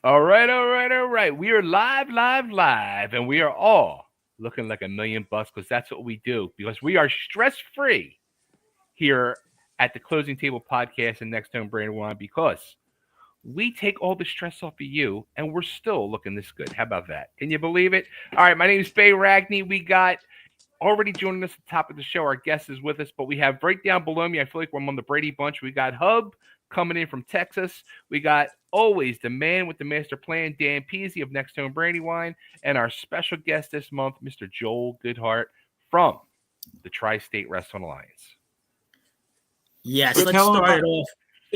All right. We are live, and we are all looking like $1,000,000 because that's what we do. Because we are stress free here at the Closing Table Podcast and Next Home Brandywine because we take all the stress off of you, and we're still looking this good. How about that? Can you believe it? All right, my name is Faye Ragney. We got already joining us at the top of the show. Our guest is with us, but we have right down below me. I feel like we're on the Brady Bunch. We got Hub coming in from Texas. We got always the man with the master plan, Dan Peasy of Next Home Brandywine, and our special guest this month, Mr. Joel Goodhart from the Tri-State Wrestling Alliance. Yes, So let's start it off.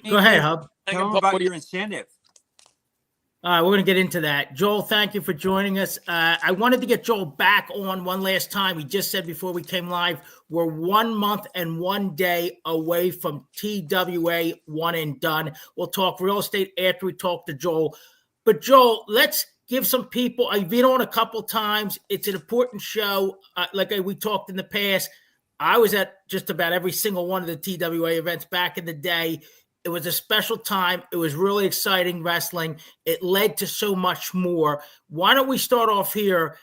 Go ahead, Hub. Tell them about your incentive. We're going to get into that. Joel, thank you for joining us. I wanted to get Joel back on one last time. He just said before we came live, we're 1 month and 1 day away from TWA One and Done. We'll talk real estate after we talk to Joel. But Joel, let's give some people, I've been on a couple times. It's an important show. Like we talked in the past, I was at just about every single one of the TWA events back in the day. It was a special time. It was really exciting wrestling. It led to so much more. Why don't we start off here,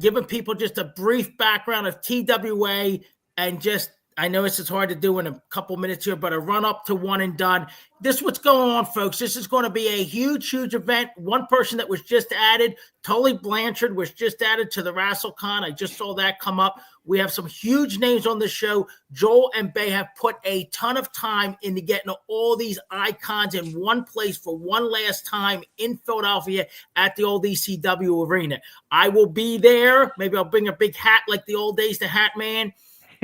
giving people just a brief background of TWA and just, I know this is hard to do in a couple minutes here, but a run up to One and Done. This is what's going on, folks. This is going to be a huge, huge event. One person that was just added, Tully Blanchard, was just added to the RassleCon. I just saw that come up. We have some huge names on the show. Joel and Bay have put a ton of time into getting all these icons in one place for one last time in Philadelphia at the old ECW Arena. I will be there. Maybe I'll bring a big hat like the old days, the Hat Man.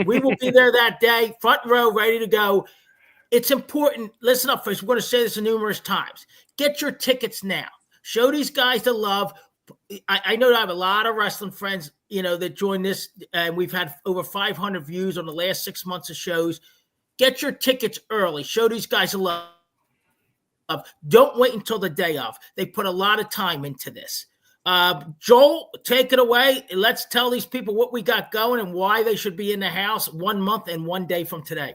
We will be there that day, front row, ready to go. It's important. Listen up, folks. We're going to say this numerous times. Get your tickets now. Show these guys the love. I know I have a lot of wrestling friends, that join this, and we've had over 500 views on the last 6 months of shows. Get your tickets early. Show these guys the love. Don't wait until the day of. They put a lot of time into this. Joel, take it away. Let's tell these people what we got going and why they should be in the house 1 month and 1 day from today.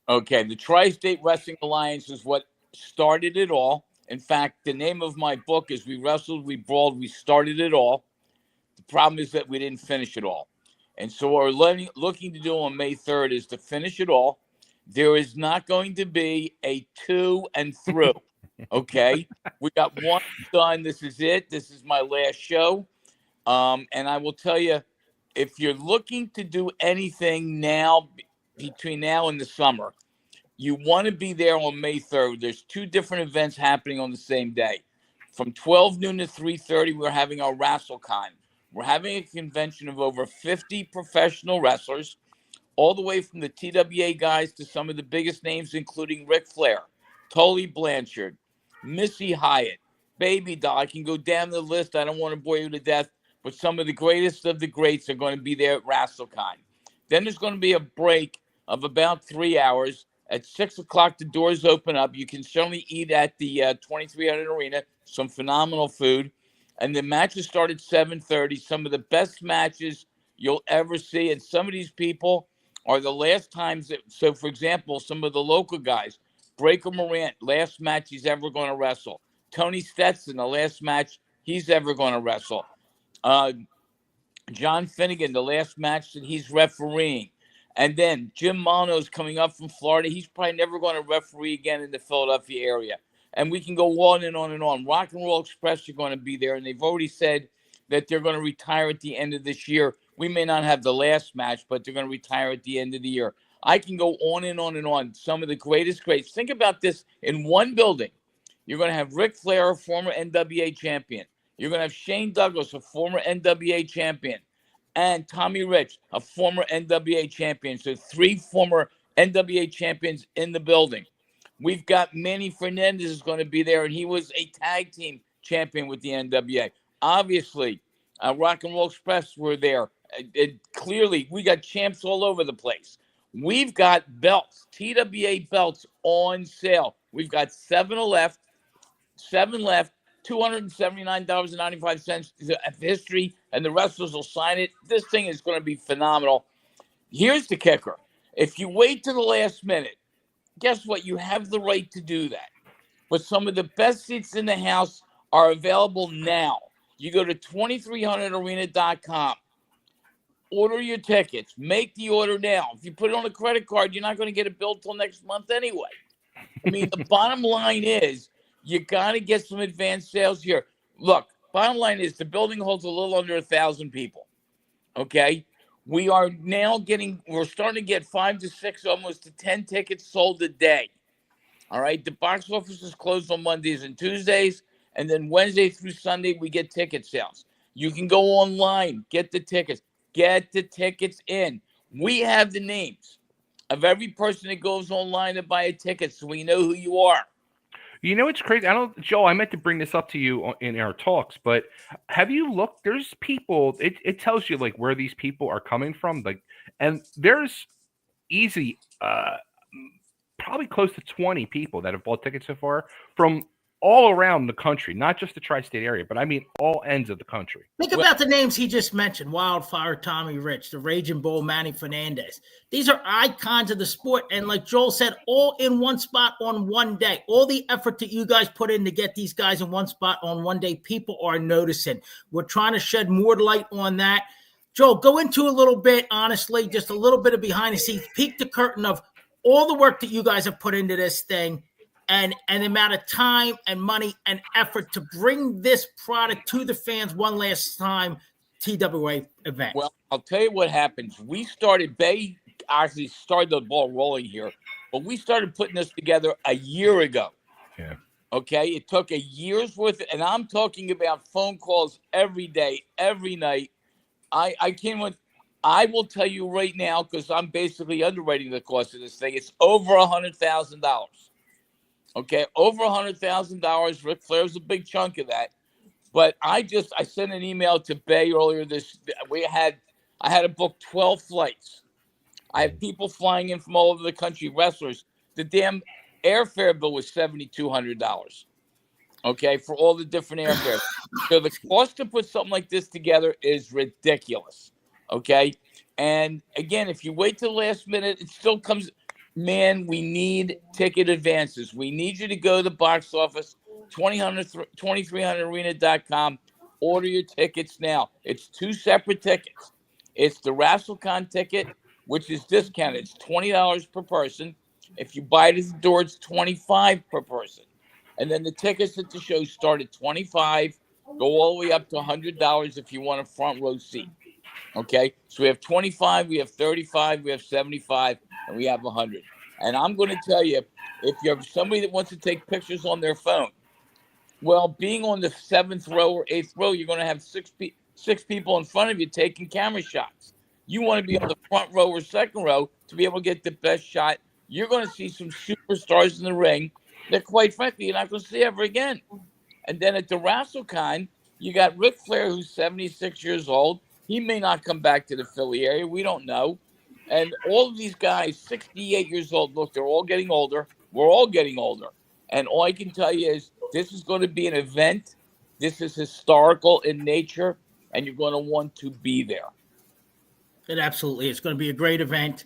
Okay, the Tri-State Wrestling Alliance is what started it all. In fact, the name of my book is We Wrestled, We Brawled, We Started It All. The problem is that we didn't finish it all. And so what we're looking to do on May 3rd is to finish it all. There is not going to be a to and through. Okay, we got one done. This is it. This is my last show. And I will tell you, if you're looking to do anything now, between now and the summer, you want to be there on May 3rd. There's 2 different events happening on the same day. From 12 noon to 3:30, we're having our RassleCon. We're having a convention of over 50 professional wrestlers, all the way from the TWA guys to some of the biggest names, including Ric Flair, Tully Blanchard, Missy Hyatt, Baby Doll. I can go down the list. I don't want to bore you to death, but some of the greatest of the greats are going to be there at RassleCon. Then there's going to be a break of about 3 hours. At 6 o'clock, the doors open up. You can certainly eat at the 2300 Arena, some phenomenal food. And the matches start at 7:30. Some of the best matches you'll ever see. And some of these people are the last times that, so for example, some of the local guys, Breaker Morant, last match he's ever going to wrestle. Tony Stetson, the last match he's ever going to wrestle. John Finnegan, the last match that he's refereeing. And then Jim Mono's coming up from Florida. He's probably never going to referee again in the Philadelphia area. And we can go on and on and on. Rock and Roll Express are going to be there, and they've already said that they're going to retire at the end of this year. We may not have the last match, but they're going to retire at the end of the year. I can go on and on and on. Some of the greatest greats. Think about this in one building. You're going to have Ric Flair, a former NWA champion. You're going to have Shane Douglas, a former NWA champion. And Tommy Rich, a former NWA champion. So 3 former NWA champions in the building. We've got Manny Fernandez is going to be there, and he was a tag team champion with the NWA. Obviously, Rock and Roll Express were there. Clearly, we got champs all over the place. We've got belts, TWA belts on sale. We've got 7 left, $279.95 of history, and the wrestlers will sign it. This thing is going to be phenomenal. Here's the kicker. If you wait to the last minute, guess what? You have the right to do that. but some of the best seats in the house are available now. You go to 2300arena.com. Order your tickets. Make the order now. If you put it on a credit card, you're not going to get a bill till next month anyway. I mean, the bottom line is you got to get some advanced sales here. Look, bottom line is the building holds a little under 1,000 people. Okay? We are now we're starting to get 5 to 6, almost to 10 tickets sold a day. All right? The box office is closed on Mondays and Tuesdays, and then Wednesday through Sunday, we get ticket sales. You can go online, get the tickets. Get the tickets in. We have the names of every person that goes online to buy a ticket, so we know who you are. You know, it's crazy. Joel, I meant to bring this up to you in our talks, but have you looked? There's people. It tells you like where these people are coming from, like, and there's easy, probably close to 20 people that have bought tickets so far from all around the country, not just the tri-state area, but I mean all ends of the country. Think about the names he just mentioned: Wildfire, Tommy Rich, the Raging Bull, Manny Fernandez. These are icons of the sport, and like Joel said, all in one spot on one day. All the effort that you guys put in to get these guys in one spot on one day, people are noticing. We're trying to shed more light on that. Joel, go into a little bit, honestly, just a little bit of behind the scenes, peek the curtain of all the work that you guys have put into this thing. And the amount of time and money and effort to bring this product to the fans one last time, TWA event. Well, I'll tell you what happens. Bay actually started the ball rolling here, but we started putting this together a year ago. Yeah. Okay? It took a year's worth, and I'm talking about phone calls every day, every night. I will tell you right now, because I'm basically underwriting the cost of this thing, it's over $100,000. Okay, over $100,000. Ric Flair's a big chunk of that. But I sent an email to Bay earlier I had to book 12 flights. I have people flying in from all over the country, wrestlers. The damn airfare bill was $7,200. Okay, for all the different airfares. So the cost to put something like this together is ridiculous. Okay, and again, if you wait till the last minute, it still comes. Man, we need ticket advances. We need you to go to the box office, 2300arena.com. Order your tickets now. It's 2 separate tickets. It's the RassleCon ticket, which is discounted. It's $20 per person. If you buy it at the door, it's $25 per person. And then the tickets at the show start at $25, go all the way up to $100 if you want a front row seat. Okay, so we have 25, we have 35, we have 75, and we have 100. And I'm going to tell you, if you're somebody that wants to take pictures on their phone, well, being on the 7th row or 8th row, you're going to have six people in front of you taking camera shots. You want to be on the front row or second row to be able to get the best shot. You're going to see some superstars in the ring that, quite frankly, you're not going to see ever again. And then at the WrestleCon, you got Ric Flair, who's 76 years old. He may not come back to the Philly area. We don't know. And all of these guys, 68 years old, look, they're all getting older. We're all getting older. And all I can tell you is this is going to be an event. This is historical in nature, and you're going to want to be there. It absolutely is going to be a great event.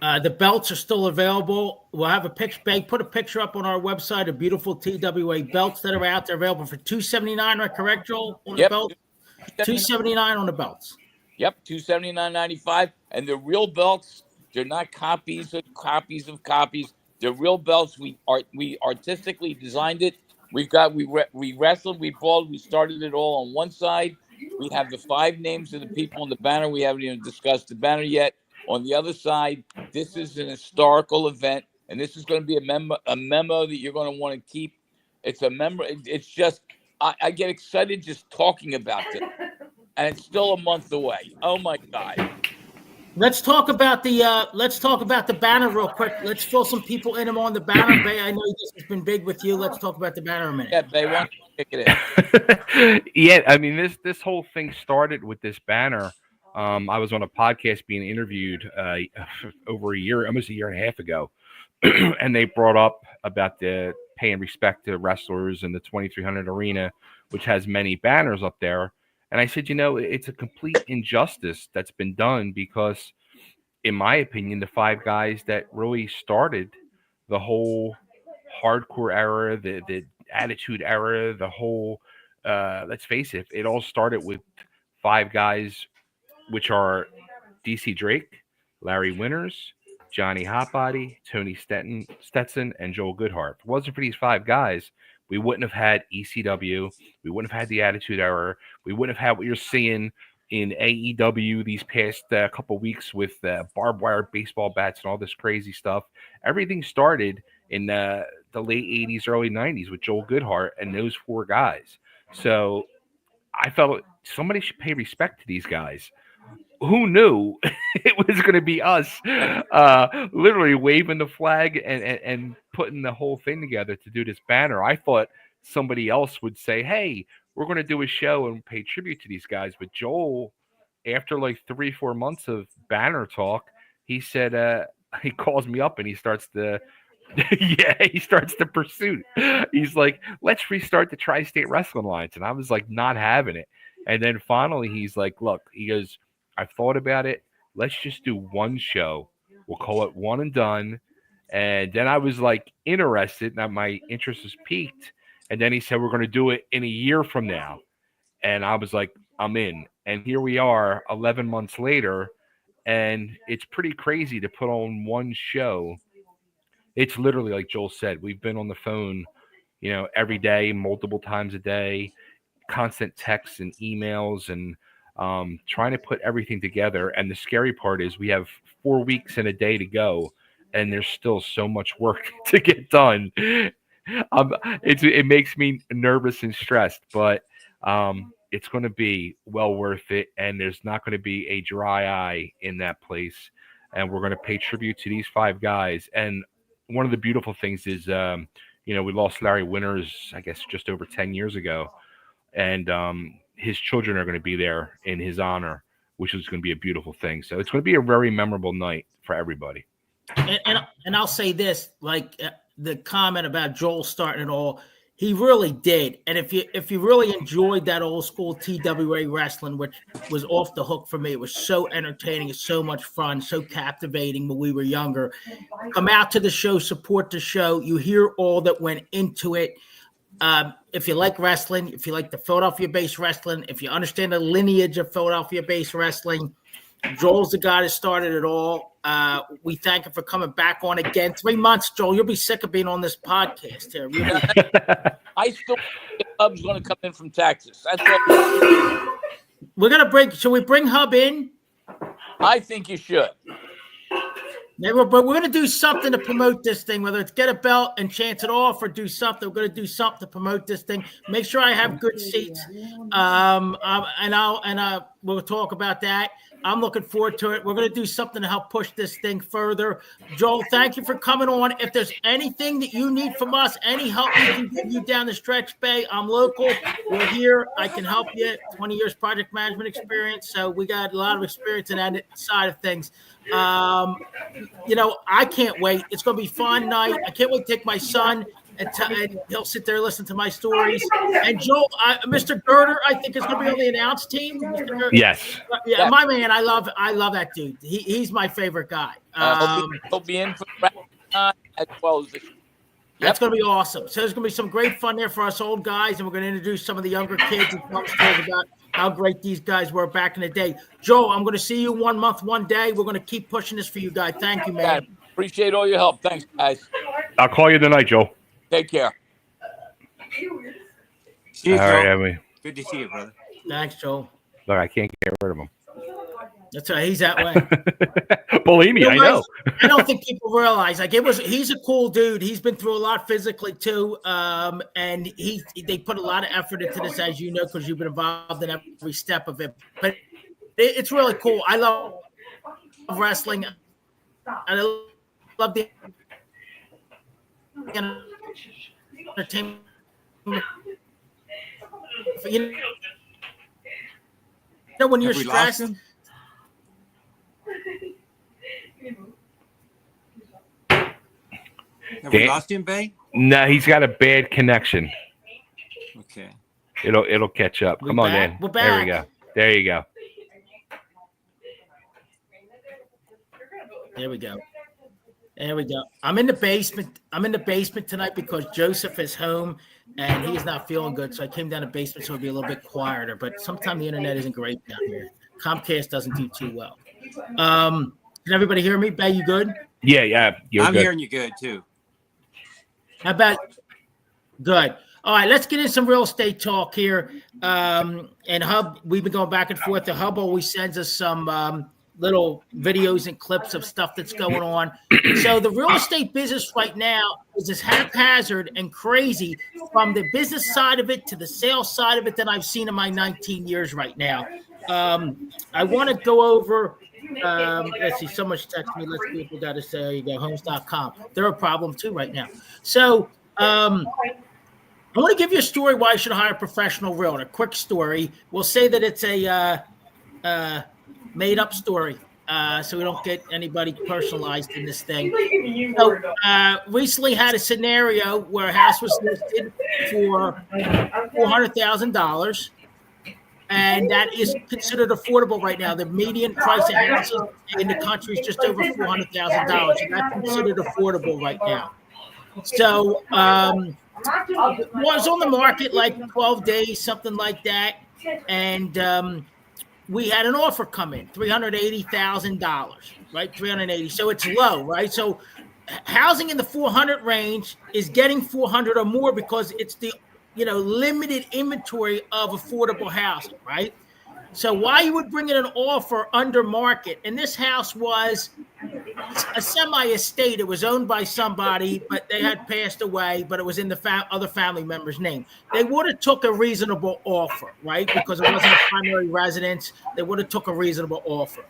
The belts are still available. We'll have a picture. Put a picture up on our website of beautiful TWA belts that are out there available for $279. Right, correct, Joel? On the belt, $279 on the belts. Yep, $279.95, and the real belts. They're not copies of copies of copies. They're real belts. We artistically designed it. We wrestled, we brawled, we started it all on one side. We have the 5 names of the people on the banner. We haven't even discussed the banner yet. On the other side, this is an historical event, and this is going to be a memo that you're going to want to keep. It's a memo. It's just, I get excited just talking about it, and it's still a month away. Oh my God! Let's talk about the banner real quick. Let's fill some people in on the banner. Bay, I know this has been big with you. Let's talk about the banner a minute. Yeah, Bay, why don't you kick it in? Yeah, I mean this whole thing started with this banner. I was on a podcast being interviewed over almost a year and a half ago, and they brought up about the paying respect to wrestlers in the 2300 arena, which has many banners up there. And I said, it's a complete injustice that's been done because, in my opinion, the 5 guys that really started the whole hardcore era, the attitude era, the whole. Let's face it, it all started with five guys, which are DC Drake, Larry Winters, Johnny Hotbody, Tony Stetson, and Joel Goodhart. If it wasn't for these five guys, we wouldn't have had ECW. We wouldn't have had the Attitude Era. We wouldn't have had what you're seeing in AEW these past couple weeks with barbed wire baseball bats and all this crazy stuff. Everything started in the late 80s, early 90s with Joel Goodhart and those four guys. So I felt somebody should pay respect to these guys. Who knew it was going to be us literally waving the flag and putting the whole thing together to do this banner? I thought somebody else would say, hey, we're going to do a show and pay tribute to these guys. But Joel, after like 3-4 months of banner talk, he said, he calls me up and he starts to he starts the pursuit. He's like, let's restart the Tri-State Wrestling Alliance. And I was like, not having it. And then finally he's like, look, he goes, I've thought about it. Let's just do one show. We'll call it One and Done. And then I was like interested, and my interest was piqued. And then he said, we're going to do it in a year from now. And I was like, I'm in. And here we are 11 months later. And it's pretty crazy to put on one show. It's literally like Joel said, we've been on the phone, every day, multiple times a day, constant texts and emails and trying to put everything together. And the scary part is we have 4 weeks and a day to go, and there's still so much work to get done. It makes me nervous and stressed, but it's going to be well worth it. And there's not going to be a dry eye in that place. And we're going to pay tribute to these five guys. And one of the beautiful things is, we lost Larry Winters, I guess, just over 10 years ago. And his children are going to be there in his honor, which is going to be a beautiful thing. So it's going to be a very memorable night for everybody. And I'll say this, like the comment about Joel starting it all, he really did. And if you really enjoyed that old school TWA wrestling, which was off the hook for me, it was so entertaining, it's so much fun, so captivating when we were younger. Come out to the show, support the show. You hear all that went into it. If you like wrestling, if you like the Philadelphia-based wrestling, if you understand the lineage of Philadelphia-based wrestling, Joel's the guy that started it all. We thank him for coming back on again. 3 months, Joel. You'll be sick of being on this podcast here. Really. I still think Hub's going to come in from Texas. That's what we're going to bring. Should we bring Hub in? I think you should. Never, but we're going to do something to promote this thing, whether it's get a belt and chance it off or do something. We're going to do something to promote this thing. Make sure I have good seats. We'll talk about that. I'm looking forward to it. We're going to do something to help push this thing further. Joel, thank you for coming on. If there's anything that you need from us, any help we can give you down the stretch, Bay, I'm local. We're here. I can help you. 20 years project management experience. So we got a lot of experience in that side of things. I can't wait. It's going to be a fun night. I can't wait to take my son and he'll sit there and listen to my stories. And Joel, Mr. Girder, I think is going to be on the announce team. Yes. Yeah, my man. I love that dude. He's my favorite guy. He'll be in for RassleCon as well as the show. That's going to be awesome. So there's going to be some great fun there for us old guys, and we're going to introduce some of the younger kids and talk stories about how great these guys were back in the day. Joe, I'm going to see you 1 month, 1 day. We're going to keep pushing this for you guys. Thank you, man. Yeah, appreciate all your help. Thanks, guys. I'll call you tonight, Joe. Take care. See you, All right, Joel. Emily. Good to see you, brother. Thanks, Joel. Look, I can't get rid of him. That's right. He's that way. Believe me, I know. I don't think people realize he's a cool dude. He's been through a lot physically too. And they put a lot of effort into this, as you know, because you've been involved in every step of it. But it's really cool. I love wrestling. And I love the entertainment. When you're stressed. Have we lost him, Bay? No, he's got a bad connection. Okay. It'll catch up. Come on, man. We're There we back. go. There you go. There we go. There we go. I'm in the basement. I'm in the basement tonight because Joseph is home and he's not feeling good. So I came down the basement so it'll be a little bit quieter. But sometimes the internet isn't great down here. Comcast doesn't do too well. Can everybody hear me? Bay, you good? Yeah. I'm good. hearing you good too. How about good? All right, let's get in some real estate talk here. And Hub, we've been going back and forth. The Hub always sends us some little videos and clips of stuff that's going on. So the real estate business right now is as haphazard and crazy from the business side of it to the sales side of it than I've seen in my 19 years right now. I want to go over, let's see, so much text me. Let's see what we got to say. You go, homes.com. They're a problem too right now. So I want to give you a story why you should hire a professional realtor. Quick story. We'll say that it's a made up story, so we don't get anybody personalized in this thing. So, recently had a scenario where a house was listed for $400,000, and that is considered affordable right now. The median price of houses in the country is just over $400,000, and that's considered affordable right now. So, it was on the market like 12 days, something like that, and we had an offer come in, $380,000, right? $380,000. So it's low, right? So housing in the 400 range is getting 400 or more because it's the limited inventory of affordable housing, right? So why you would bring in an offer under market? And this house was a semi-estate. It was owned by somebody, but they had passed away, but it was in the other family member's name. They would have took a reasonable offer, right? Because it wasn't a primary residence. They would have took a reasonable offer.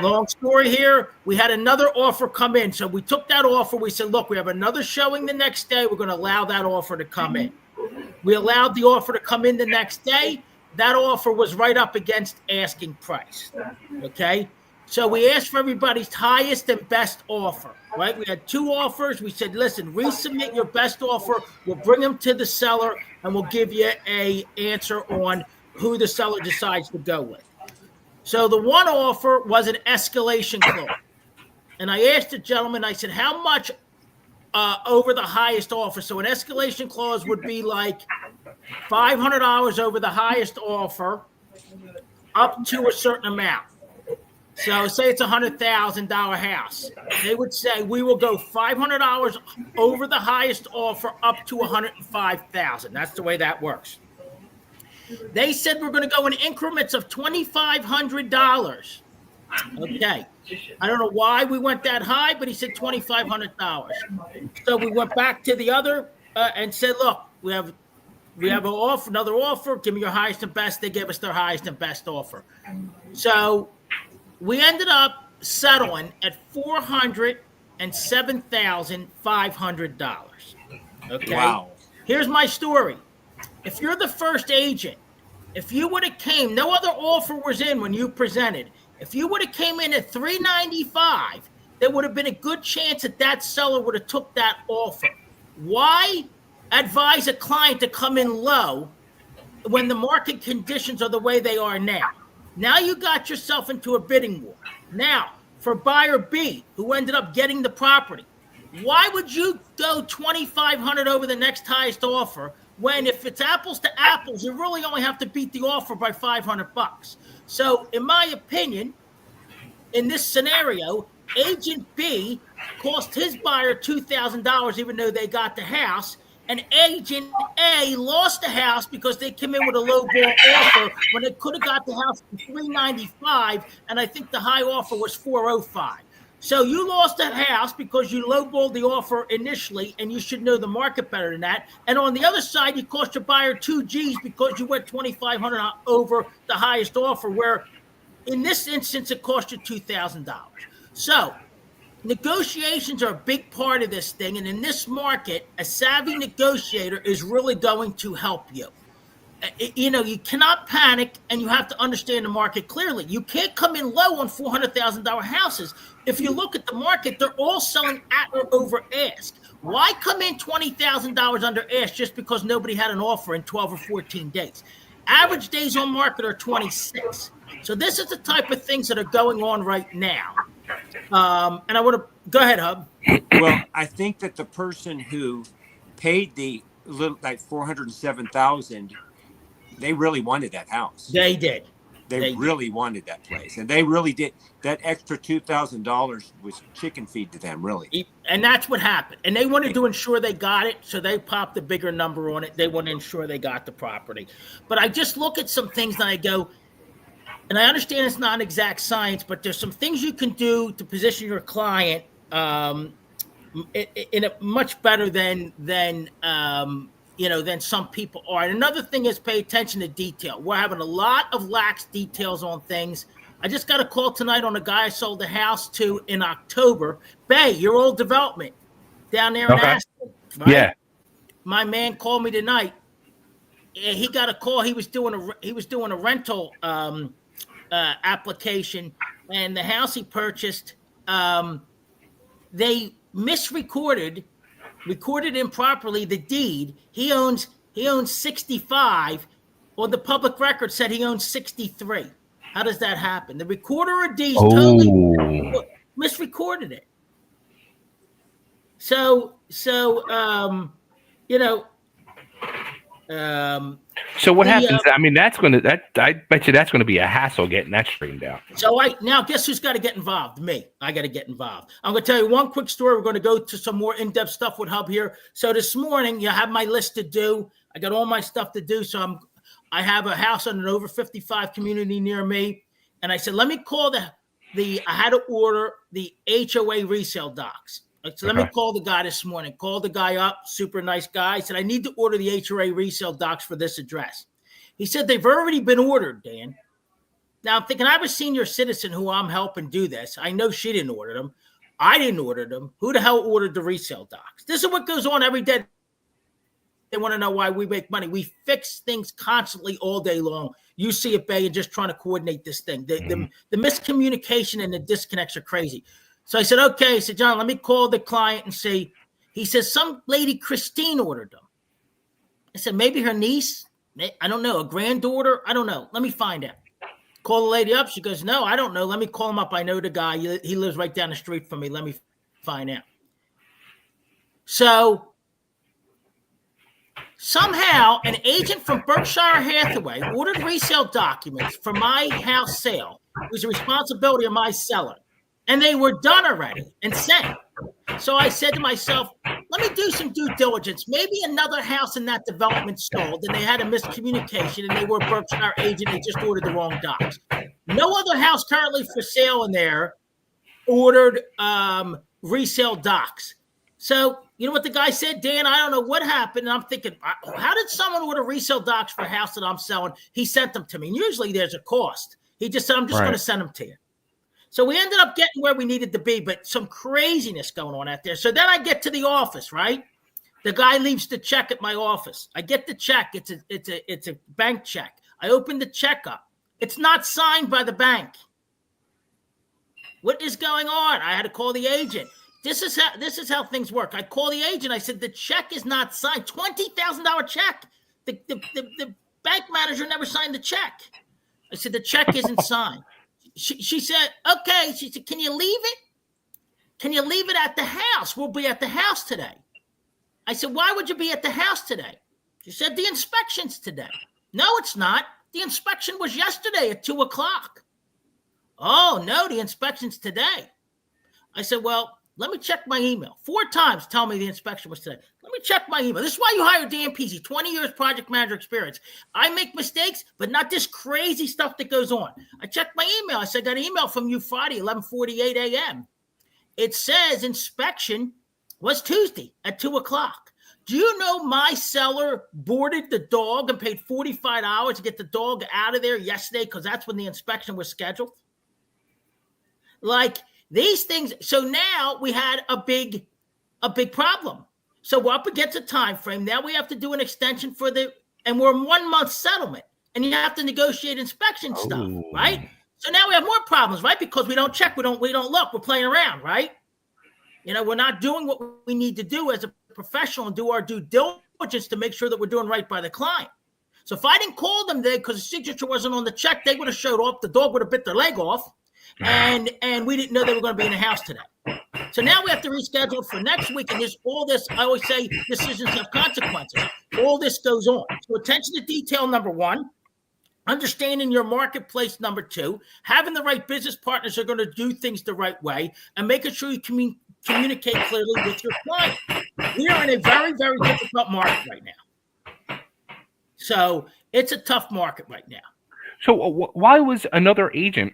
Long story here, we had another offer come in. So we took that offer. We said, look, we have another showing the next day. We're going to allow that offer to come in. We allowed the offer to come in the next day. That offer was right up against asking price, okay? So we asked for everybody's highest and best offer, right? We had two offers. We said, listen, resubmit your best offer. We'll bring them to the seller, and we'll give you an answer on who the seller decides to go with. So the one offer was an escalation clause. And I asked the gentleman, I said, how much over the highest offer? So an escalation clause would be like $500 over the highest offer up to a certain amount. So say it's a $100,000 house. They would say, we will go $500 over the highest offer up to $105,000. That's the way that works. They said we're going to go in increments of $2,500. Okay. I don't know why we went that high, but he said $2,500. So we went back to the other and said, look, we have another offer. Give me your highest and best. They gave us their highest and best offer. So we ended up settling at $407,500. Okay. Wow. Here's my story. If you're the first agent, if you would have came, no other offer was in when you presented. If you would have came in at $395, there would have been a good chance that seller would have took that offer. Why advise a client to come in low when the market conditions are the way they are now? Now you got yourself into a bidding war. Now, for buyer B, who ended up getting the property, why would you go $2,500 over the next highest offer when if it's apples to apples, you really only have to beat the offer by $500? So in my opinion, in this scenario, agent B cost his buyer $2,000 even though they got the house, and agent A lost the house because they came in with a low ball offer when they could have got the house for $395, and I think the high offer was $405. So you lost that house because you lowballed the offer initially, and you should know the market better than that. And on the other side, you cost your buyer $2 G's because you went $2,500 over the highest offer, where in this instance, it cost you $2,000. So negotiations are a big part of this thing. And in this market, a savvy negotiator is really going to help you. You cannot panic, and you have to understand the market clearly. You can't come in low on $400,000 houses. If you look at the market, they're all selling at or over ask. Why come in $20,000 under ask just because nobody had an offer in 12 or 14 days? Average days on market are 26. So this is the type of things that are going on right now. And I want to go ahead, Hub. Well, I think that the person who paid the little like 407,000, they really wanted that house. They did. They really wanted that place, and they really did. That extra $2,000 was chicken feed to them, really. And that's what happened. And they wanted to ensure they got it, so they popped a bigger number on it. They want to ensure they got the property. But I just look at some things and I go, and I understand it's not exact science, but there's some things you can do to position your client in a much better than some people are. And another thing is pay attention to detail. We're having a lot of lax details on things. I just got a call tonight on a guy I sold the house to in October. Bay, your old development down there in Aspen. Right? Yeah. My man called me tonight. He got a call. He was doing a rental application, and the house he purchased, they recorded improperly the deed. He owns 65. Well, the public record said he owns 63. How does that happen? The recorder of deeds totally misrecorded it. So what happens? I mean, I bet you that's gonna be a hassle getting that straightened out. So now guess who's got to get involved? Me. I got to get involved. I'm going to tell you one quick story. We're going to go to some more in-depth stuff with Hub here. So this morning, you have my list to do. I got all my stuff to do. So I have a house in an over 55 community near me, and I said, let me call I had to order the HOA resale docs. So let me call the guy this morning. Called the guy up, super nice guy. I said, I need to order the HOA resale docs for this address. He said, they've already been ordered, Dan. Now I'm thinking, I have a senior citizen who I'm helping do this. I know she didn't order them. I didn't order them. Who the hell ordered the resale docs? This is what goes on every day. They want to know why we make money. We fix things constantly all day long. You see it, Bay, and just trying to coordinate this thing. The miscommunication and the disconnects are crazy. So I said, okay. I said, John, let me call the client and see. He says, some lady, Christine, ordered them. I said, maybe her niece. I don't know. A granddaughter. I don't know. Let me find out. Call the lady up. She goes, no, I don't know. Let me call him up. I know the guy. He lives right down the street from me. Let me find out. So somehow an agent from Berkshire Hathaway ordered resale documents for my house sale. It was the responsibility of my seller. And they were done already and sent. So I said to myself, let me do some due diligence. Maybe another house in that development sold and they had a miscommunication and they were a Berkshire agent. They just ordered the wrong docs. No other house currently for sale in there ordered resale docs. So you know what the guy said? Dan, I don't know what happened. And I'm thinking, how did someone order resale docs for a house that I'm selling? He sent them to me. And usually there's a cost. He just said, I'm just going to send them to you. So we ended up getting where we needed to be, but some craziness going on out there. So then I get to the office, right? The guy leaves the check at my office. I get the check. It's a bank check. I open the check up. It's not signed by the bank. What is going on? I had to call the agent. This is how things work. I call the agent. I said, the check is not signed. $20,000 check. The bank manager never signed the check. I said, the check isn't signed. She said, okay. She said, can you leave it? Can you leave it at the house? We'll be at the house today. I said, why would you be at the house today? She said, the inspection's today. No, it's not. The inspection was yesterday at 2:00. Oh, no, the inspection's today. I said, well, let me check my email. 4 times tell me the inspection was today. Let me check my email. This is why you hire Dan Peasy, 20 years project manager experience. I make mistakes, but not this crazy stuff that goes on. I checked my email. I said, I got an email from you Friday, 11:48 a.m. It says inspection was Tuesday at 2:00. Do you know my seller boarded the dog and paid $45 to get the dog out of there yesterday because that's when the inspection was scheduled? Like, these things. So now we had a big problem. So we're up against a time frame. Now we have to do an extension and we're 1 month settlement. And you have to negotiate inspection stuff, right? So now we have more problems, right? Because we don't check, we don't look, we're playing around, right? You know, we're not doing what we need to do as a professional and do our due diligence to make sure that we're doing right by the client. So if I didn't call them today because the signature wasn't on the check, they would have showed up, the dog would have bit their leg off. And we didn't know they were going to be in the house today. So now we have to reschedule for next week. And there's all this, I always say decisions have consequences. All this goes on. So attention to detail, number one. Understanding your marketplace, number two. Having the right business partners who are going to do things the right way. And making sure you communicate clearly with your client. We are in a very, very difficult market right now. So it's a tough market right now. So why was another agent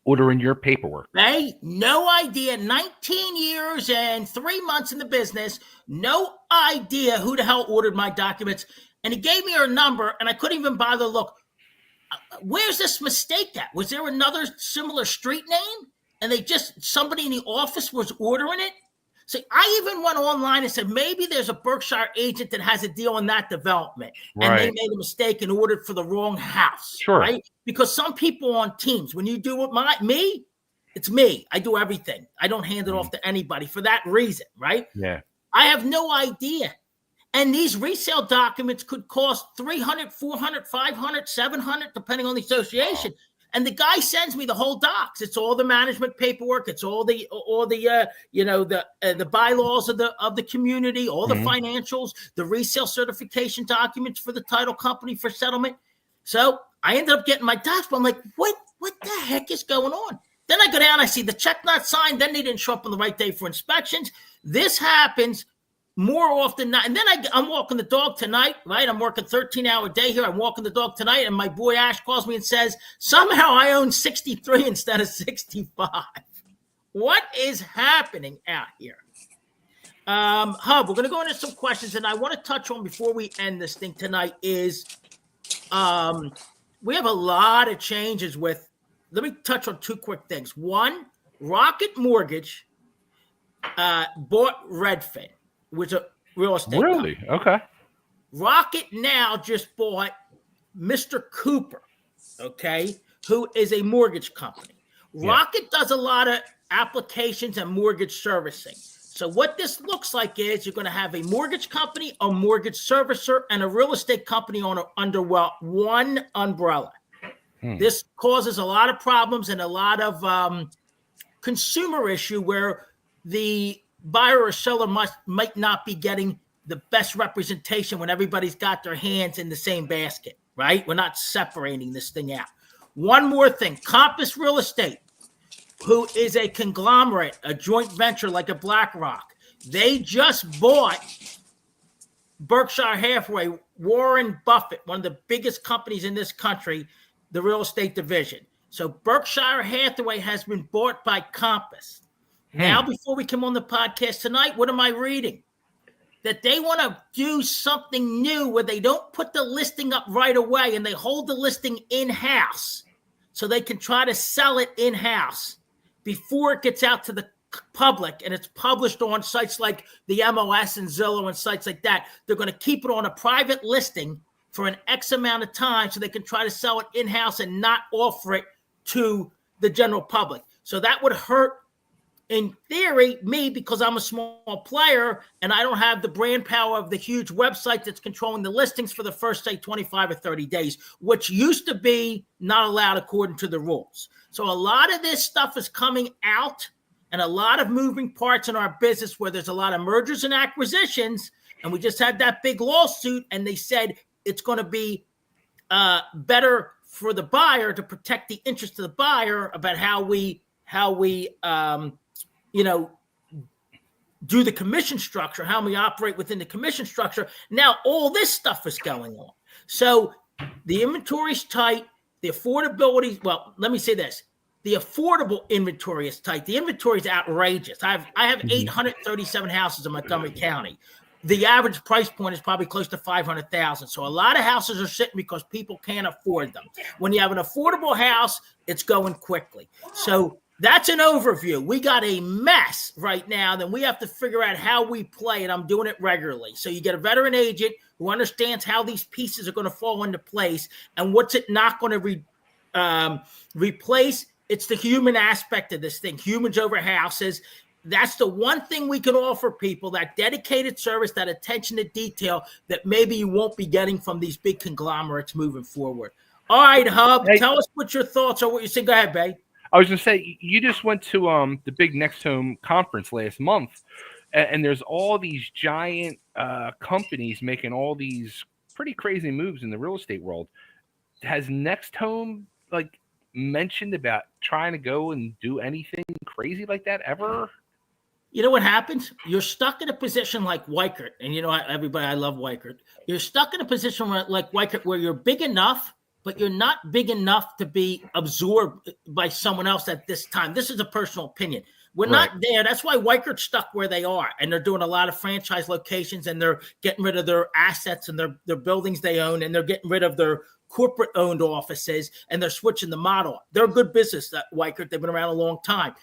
ordering your paperwork? Hey, no idea. 19 years and 3 months in the business. No idea who the hell ordered my documents. And he gave me her number, and I couldn't even bother to look. Where's this mistake at? Was there another similar street name? And somebody in the office was ordering it? So I even went online and said, maybe there's a Berkshire agent that has a deal in that development. Right. And they made a mistake and ordered for the wrong house. Sure. Right? Because some people on teams, when you do me, it's me. I do everything. I don't hand it off to anybody for that reason, right? Yeah. I have no idea. And these resale documents could cost $300, $400, $500, $700, depending on the association. And the guy sends me the whole docs. It's all the management paperwork. It's all the bylaws of the community, all the financials, the resale certification documents for the title company for settlement. So I ended up getting my docs, but I'm like, what the heck is going on? Then I go down, I see the check not signed. Then they didn't show up on the right day for inspections. This happens more often than not. And then I'm walking the dog tonight, right? I'm working 13-hour day here. I'm walking the dog tonight, and my boy Ash calls me and says, somehow I own 63 instead of 65. What is happening out here? Hub, we're going to go into some questions, and I want to touch on before we end this thing tonight is we have a lot of changes with, let me touch on two quick things. One, Rocket Mortgage bought Redfin, which is a real estate Really? company. Okay. Rocket now just bought Mr. Cooper, okay, who is a mortgage company. Rocket does a lot of applications and mortgage servicing. So what this looks like is you're going to have a mortgage company, a mortgage servicer, and a real estate company under one umbrella. This causes a lot of problems and a lot of consumer issue where the buyer or seller might not be getting the best representation when everybody's got their hands in the same basket, right? We're not separating this thing out. One more thing, Compass Real Estate, who is a conglomerate, a joint venture like a BlackRock. They just bought Berkshire Hathaway, Warren Buffett, one of the biggest companies in this country, the real estate division. So Berkshire Hathaway has been bought by Compass. Now, before we come on the podcast tonight, what am I reading? That they want to do something new where they don't put the listing up right away and they hold the listing in-house so they can try to sell it in-house before it gets out to the public and it's published on sites like the MOS and Zillow and sites like that. They're going to keep it on a private listing for an X amount of time so they can try to sell it in-house and not offer it to the general public. So that would hurt, in theory, me, because I'm a small player and I don't have the brand power of the huge website that's controlling the listings for the first, say, 25 or 30 days, which used to be not allowed according to the rules. So a lot of this stuff is coming out and a lot of moving parts in our business where there's a lot of mergers and acquisitions. And we just had that big lawsuit and they said it's going to be better for the buyer to protect the interest of the buyer about how we do the commission structure, how we operate within the commission structure. Now, all this stuff is going on. So the inventory's tight, the affordability, well, let me say this. The affordable inventory is tight. The inventory is outrageous. I have 837 houses in Montgomery County. The average price point is probably close to $500,000. So a lot of houses are sitting because people can't afford them. When you have an affordable house, it's going quickly. So that's an overview. We got a mess right now. Then we have to figure out how we play, and I'm doing it regularly. So you get a veteran agent who understands how these pieces are going to fall into place and what's it not going to replace. It's the human aspect of this thing, humans over houses. That's the one thing we can offer people, that dedicated service, that attention to detail that maybe you won't be getting from these big conglomerates moving forward. All right, Hub, tell us what your thoughts are, what you say. Go ahead, Bay. I was gonna say you just went to the big NextHome conference last month, and there's all these giant companies making all these pretty crazy moves in the real estate world. Has NextHome like mentioned about trying to go and do anything crazy like that ever? You know what happens? You're stuck in a position like Weichert, and everybody, I love Weichert. You're stuck in a position like Weichert where you're big enough, but you're not big enough to be absorbed by someone else at this time. This is a personal opinion. We're not there. That's why Weichert's stuck where they are, and they're doing a lot of franchise locations, and they're getting rid of their assets and their buildings they own, and they're getting rid of their corporate-owned offices, and they're switching the model. They're a good business, that Weichert. They've been around a long time.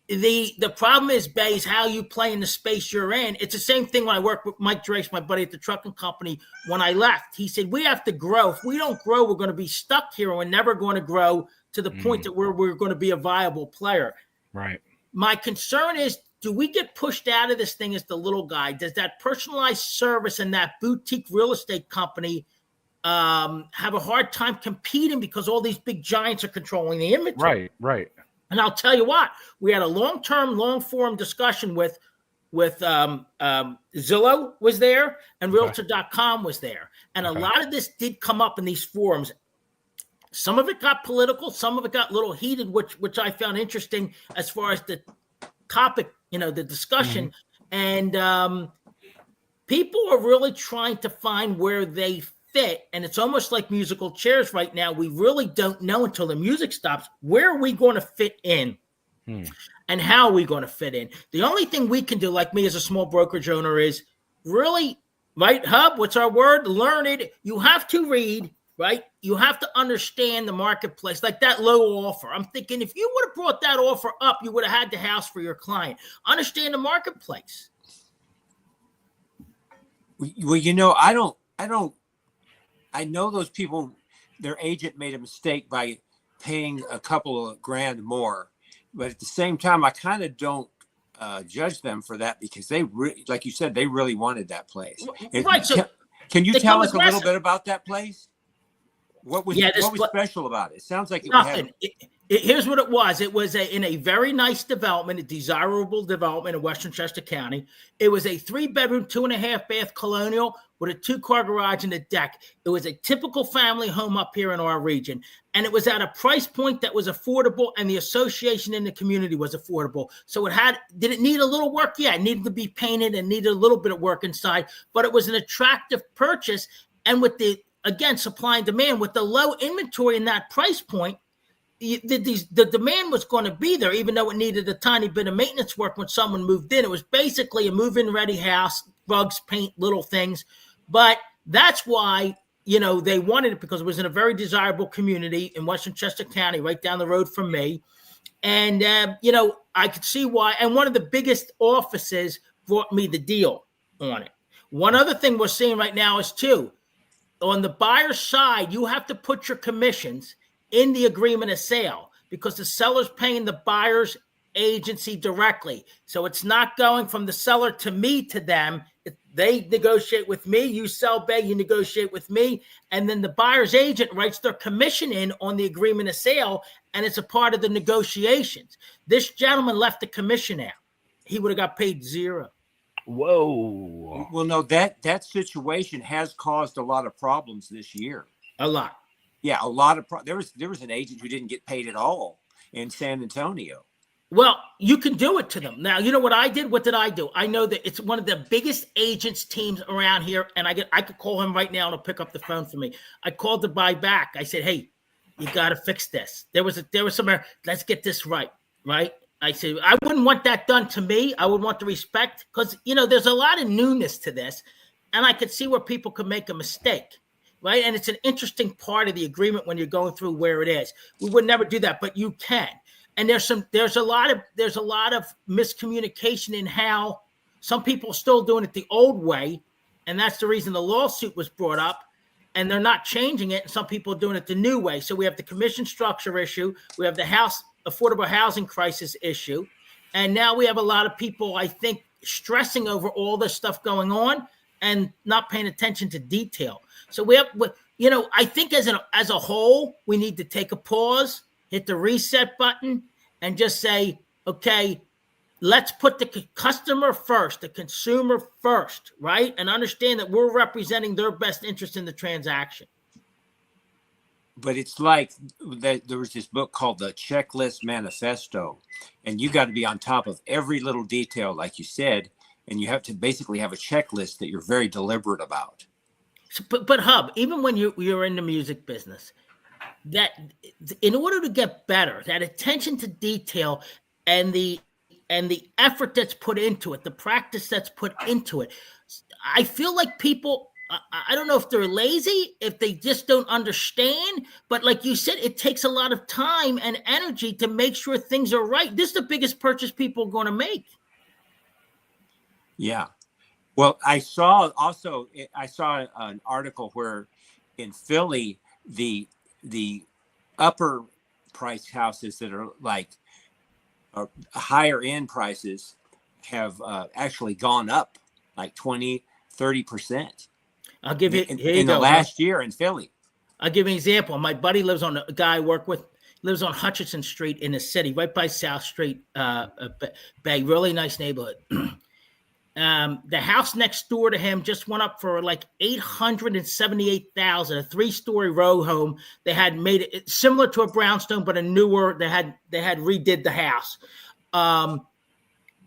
The problem is, Bay, is how you play in the space you're in. It's the same thing when I worked with Mike Drace, my buddy at the trucking company, when I left. He said, we have to grow. If we don't grow, we're going to be stuck here, and we're never going to grow to the point that we're going to be a viable player. Right. My concern is, do we get pushed out of this thing as the little guy? Does that personalized service and that boutique real estate company have a hard time competing because all these big giants are controlling the inventory? Right. And I'll tell you what, we had a long-form discussion with Zillow was there, and Realtor.com was there. And a lot of this did come up in these forums. Some of it got political, some of it got a little heated, which I found interesting as far as the topic, the discussion. And people are really trying to find where they fit, and it's almost like musical chairs right now. We really don't know until the music stops, where are we going to fit in and how are we going to fit in. The only thing we can do, like me as a small brokerage owner, is really, right, Hub, what's our word? Learn it. You have to read, right? You have to understand the marketplace, like that low offer. I'm thinking if you would have brought that offer up, you would have had the house for your client. Understand the marketplace. Well, I know those people, their agent made a mistake by paying a couple of grand more, but at the same time, I kind of don't judge them for that, because they, like you said, they really wanted that place. Right. So can you tell us a little bit about that place? What was special about it? It sounds like nothing. Here's what it was. It was in a very nice development, a desirable development in Westchester County. It was a 3-bedroom, 2.5-bath colonial with a 2-car garage and a deck. It was a typical family home up here in our region. And it was at a price point that was affordable, and the association in the community was affordable. So did it need a little work? Yeah, it needed to be painted and needed a little bit of work inside, but it was an attractive purchase. And with again, supply and demand, with the low inventory in that price point, the demand was going to be there, even though it needed a tiny bit of maintenance work when someone moved in. It was basically a move-in ready house, rugs, paint, little things. But that's why, they wanted it, because it was in a very desirable community in Westchester County, right down the road from me. And, I could see why. And one of the biggest offices brought me the deal on it. One other thing we're seeing right now is, too, on the buyer's side, you have to put your commissions in the agreement of sale, because the seller's paying the buyer's agency directly. So it's not going from the seller to me to them. They negotiate with me. You sell, Bay, you negotiate with me. And then the buyer's agent writes their commission in on the agreement of sale, and it's a part of the negotiations. This gentleman left the commission out. He would have got paid zero. Whoa. Well, no, that situation has caused a lot of problems this year. A lot. Yeah, a lot of there was an agent who didn't get paid at all in San Antonio. Well, you can do it to them. Now, you know what I did? What did I do? I know that it's one of the biggest agents teams around here, and I could call him right now and he'll pick up the phone for me. I called to buy back. I said, hey, you got to fix this. There was some, let's get this right? I said, I wouldn't want that done to me. I would want the respect, because, there's a lot of newness to this, and I could see where people could make a mistake. Right. And it's an interesting part of the agreement when you're going through where it is. We would never do that, but you can. And there's a lot of miscommunication in how some people are still doing it the old way. And that's the reason the lawsuit was brought up, and they're not changing it. And some people are doing it the new way. So we have the commission structure issue. We have the affordable housing crisis issue. And now we have a lot of people, I think, stressing over all this stuff going on and not paying attention to detail. So I think as a whole, we need to take a pause hit the reset button, and just say, okay, let's put the customer first, the consumer first, right? And understand that we're representing their best interest in the transaction. But it's like that. There was this book called The Checklist Manifesto, and you got to be on top of every little detail, like you said, and you have to basically have a checklist that you're very deliberate about. So, but Hub, even when you're in the music business, that in order to get better, that attention to detail and the effort that's put into it, the practice that's put into it, I feel like people, I don't know if they're lazy, if they just don't understand, but like you said, it takes a lot of time and energy to make sure things are right. This is the biggest purchase people are going to make. Yeah. Well, I saw an article where in Philly, the upper price houses that are like higher end prices have actually gone up like 20-30%. I'll give you in the last year in Philly. I'll give you an example. My buddy lives on a guy I work with lives on Hutchinson Street in the city, right by South Street, Bay. Really nice neighborhood. The house next door to him just went up for like $878,000, a 3-story row home. They had made it similar to a brownstone, but a newer. They had redid the house, and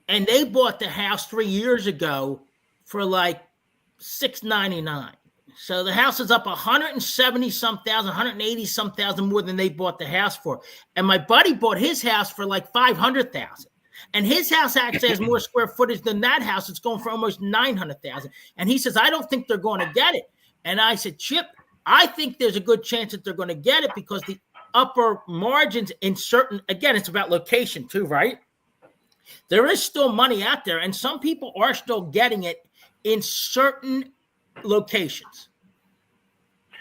they bought the house 3 years ago for like $699. So the house is up 170 some thousand, 180 some thousand more than they bought the house for. And my buddy bought his house for like 500,000. And his house actually has more square footage than that house. It's going for almost 900,000. And he says, I don't think they're going to get it. And I said, Chip, I think there's a good chance that they're going to get it because the upper margins in certain, again, it's about location too, right? There is still money out there. And some people are still getting it in certain locations.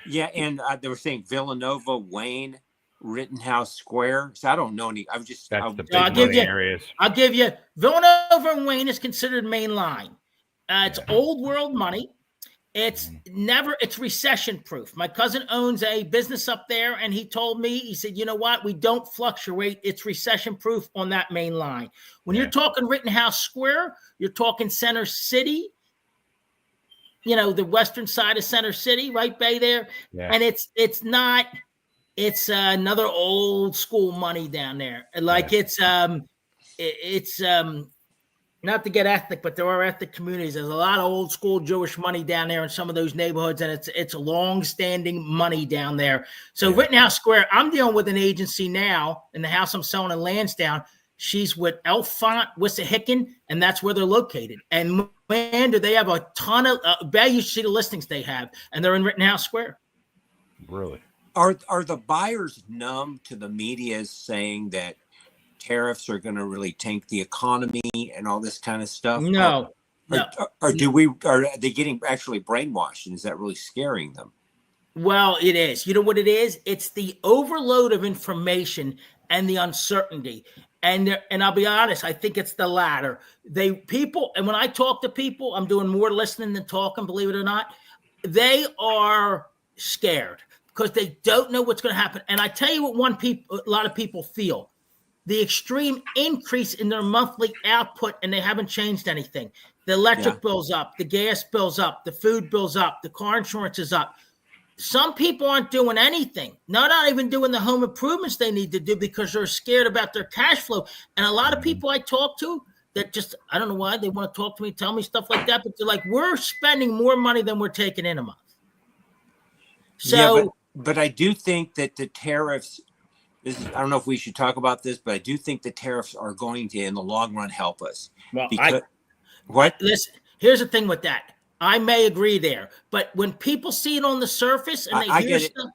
Yeah. And they were saying Villanova, Wayne, Rittenhouse Square. So I don't know any. I've just. That's the big areas. I'll give you Villanova and Wayne is considered main line. It's old world money. It's recession proof. My cousin owns a business up there, and he told me, he said, you know what? We don't fluctuate. It's recession proof on that main line. When you're talking Rittenhouse Square, you're talking Center City. You know, the western side of Center City, right, Bay there. Yeah. And it's not. It's another old school money down there. Like it's not to get ethnic, but there are ethnic communities. There's a lot of old school Jewish money down there in some of those neighborhoods, and it's long-standing money down there. So Rittenhouse Square, I'm dealing with an agency now in the house I'm selling in Lansdowne. She's with Elfont, Wissahickon, and that's where they're located. And man, do they have a ton of you should see the listings they have, and they're in Rittenhouse Square. Really? Are the buyers numb to the media saying that tariffs are going to really tank the economy and all this kind of stuff? No. Are they getting actually brainwashed, and is that really scaring them? Well, it is. You know what it is? It's the overload of information and the uncertainty. And I'll be honest, I think it's the latter. And when I talk to people, I'm doing more listening than talking, believe it or not. They are scared because they don't know what's going to happen. And I tell you what a lot of people feel. The extreme increase in their monthly output, and they haven't changed anything. The electric bill's up, the gas bill's up, the food bill's up, the car insurance is up. Some people aren't doing anything. Not even doing the home improvements they need to do because they're scared about their cash flow. And a lot of people I talk to that just, I don't know why they want to talk to me, tell me stuff like that, but they're like, we're spending more money than we're taking in a month. So, but I do think that the tariffs, I don't know if we should talk about this, but I do think the tariffs are going to, in the long run, help us. Well, what? Listen, here's the thing with that. I may agree there, but when people see it on the surface and they hear stuff,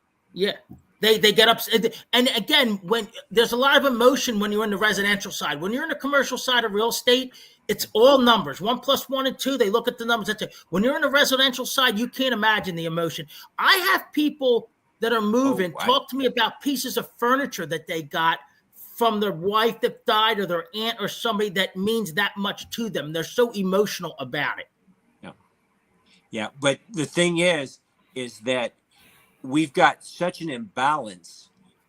they get upset. And again, when there's a lot of emotion when you're in the residential side, when you're in the commercial side of real estate, it's all numbers. 1 + 1 and 2. They look at the numbers. When you're in the residential side, you can't imagine the emotion. I have people that are moving talk to me about pieces of furniture that they got from their wife that died or their aunt or somebody that means that much to them. They're so emotional about it. Yeah, but the thing is that we've got such an imbalance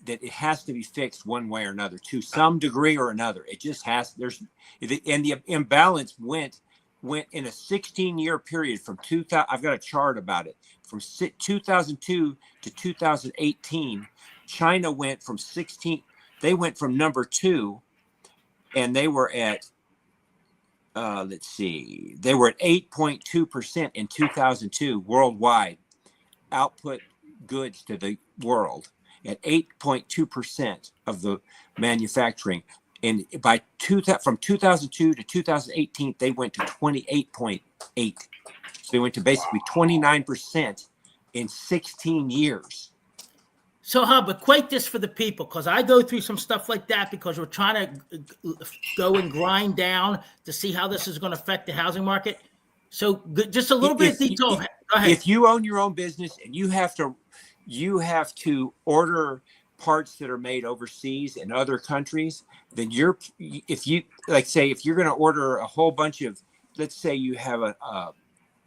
that it has to be fixed one way or another to some degree or another. It just has. And the imbalance went in a 16-year period from 2000. I've got a chart about it from 2002 to 2018. China went from 16. They went from number 2, and they were at let's see, they were at 8.2% in 2002 worldwide output goods to the world, at 8.2% of the manufacturing. And from 2002 to 2018, they went to 28.8. So they went to basically 29% in 16 years. So, Hub, equate this for the people, because I go through some stuff like that because we're trying to go and grind down to see how this is going to affect the housing market. So, just a little bit of detail. Go ahead. If you own your own business and you have to order parts that are made overseas in other countries, then if you're going to order a whole bunch of, let's say you have a